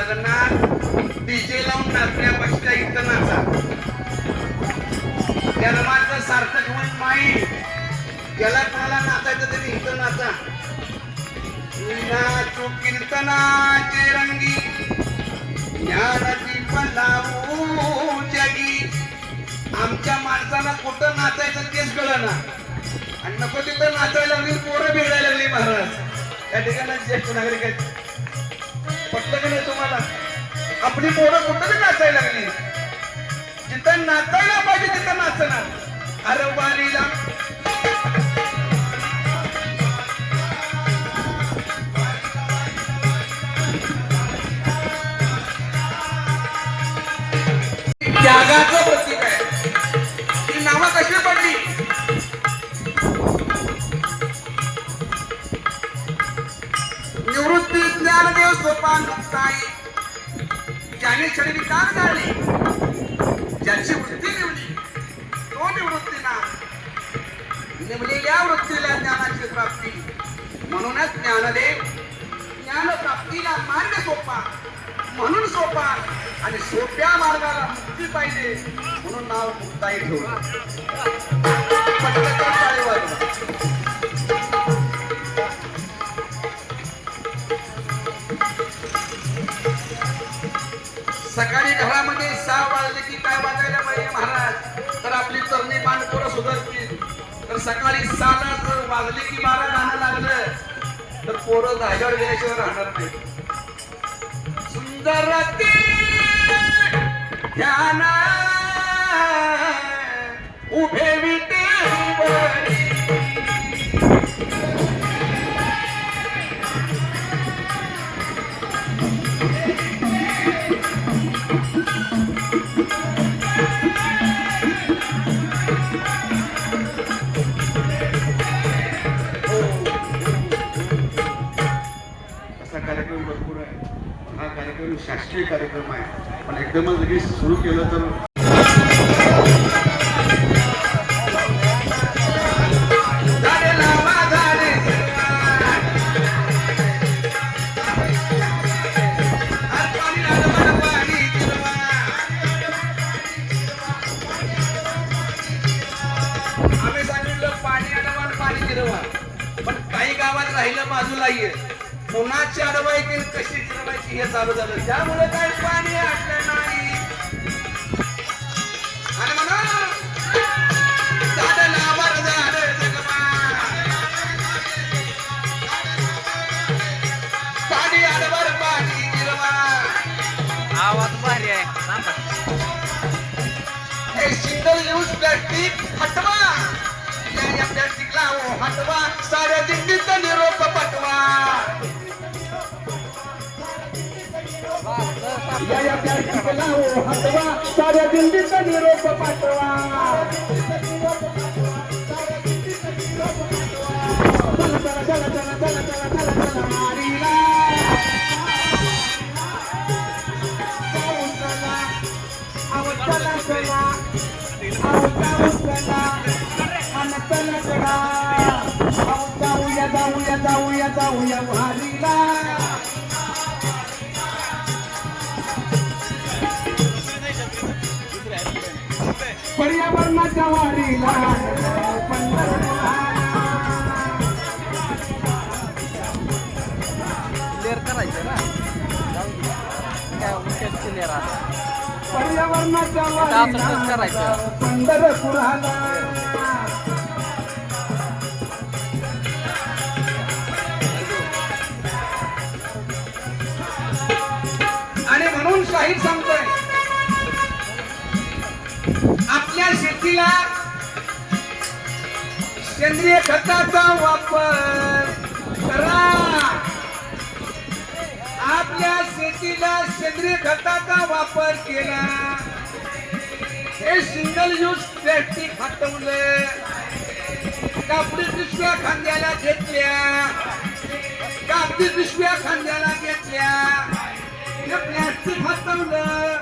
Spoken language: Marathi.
लग्नात डीजे लावून नाचण्यापेक्षा इथं नाचा. जन्माचं सार्थक होईल माई. ज्याला कोणाला नाचायचं तरी इथं नाचा. नाचू कीर्तनाचे रंगी ज्ञानाची लावू जगी. आमच्या माणसाला कुठं नाचायचं तेच कळना आणि नको तिथं नाचायला लागली. पोरं भेटायला लागली महाराज. त्या ठिकाणी ज्येष्ठ नागरिक आहेत. पटलं की नाही तुम्हाला? आपली पोरं कुठं नाचायला लागली. जिथं नाचायला पाहिजे तिथं नाचणार. अरे वारीला त्यागाचं प्रतीक आहे. ही नावं कशी पडली? निवृत्ती ज्ञानदेव सोपान मुक्ताई. ज्याने शरीरिकार झाली, ज्याची वृत्ती निवली तो निवृत्तीना. निवलेल्या वृत्तीला ज्ञानाची प्राप्ती. म्हणूनच ज्ञानदेव ज्ञान प्राप्तीला मार्ग सोपा म्हणून सोपा आणि सोप्या मार्गाला मुक्ती पाहिजे म्हणून नाव मुक्ताई ठेवलं. सकाळी घरामध्ये 6 वाजले की काय वाजायला पाहिजे महाराज? तर आपली तरणी पाणपोरं सुधारतील. तर सकाळी 6 वाजले की 12 गाणं लागलं तर पोरं जागेवर गेल्याशिवाय राहणार नाही. सुंदर ध्यान उभे विटेवरी. असा कार्यक्रम भरपूर आहे. हा कार्यक्रम शास्त्रीय कार्यक्रम आहे पण एकदमच लगेच सुरू केलं तर आम्ही सांगितलं पाणी अडवा पाणी जिरवा. पण काही गावात राहिलं बाजूला ये कोणाची अडवायची कशी जिरवायची हे चालू झालं. त्यामुळे काही पाणी आटलं नाही. आणि म्हणून झाड लावर झाड जगमा पाणी अडवर पाणी जिरवा. आवाज भारी आहे. हे सिंगल यूज प्लास्टिक हटवा. या प्लास्टिकला हटवा. साऱ्या दिंडीचा निरोप पटवा. या प्लास्टिकला हटवा. साऱ्या दिंडीचा निरोप पाठवा. चला चला चला चला चला चला चला चला वारीला. चला चला जाऊया जाऊया जाऊया जाऊया वारीला. पर्यावरणाच्या वारीला क्लिअर करायचं ना. काय उलटेच क्लिअर आहे. पर्यावरणाच्या वारीला करायचं पंढरपुराला. आणि म्हणून शाहीर सांगतोय आपल्या शेतीला सेंद्रिय खताचा वापर करा. आपल्या शेतीला सेंद्रिय खताचा वापर केला. हे सिंगल यूज प्लास्टिक हटवलं. कापडी पिशव्या खांद्याला घेतल्या. कापडी पिशव्या खांद्याला घेतल्या. हे प्लास्टिक हटवलं.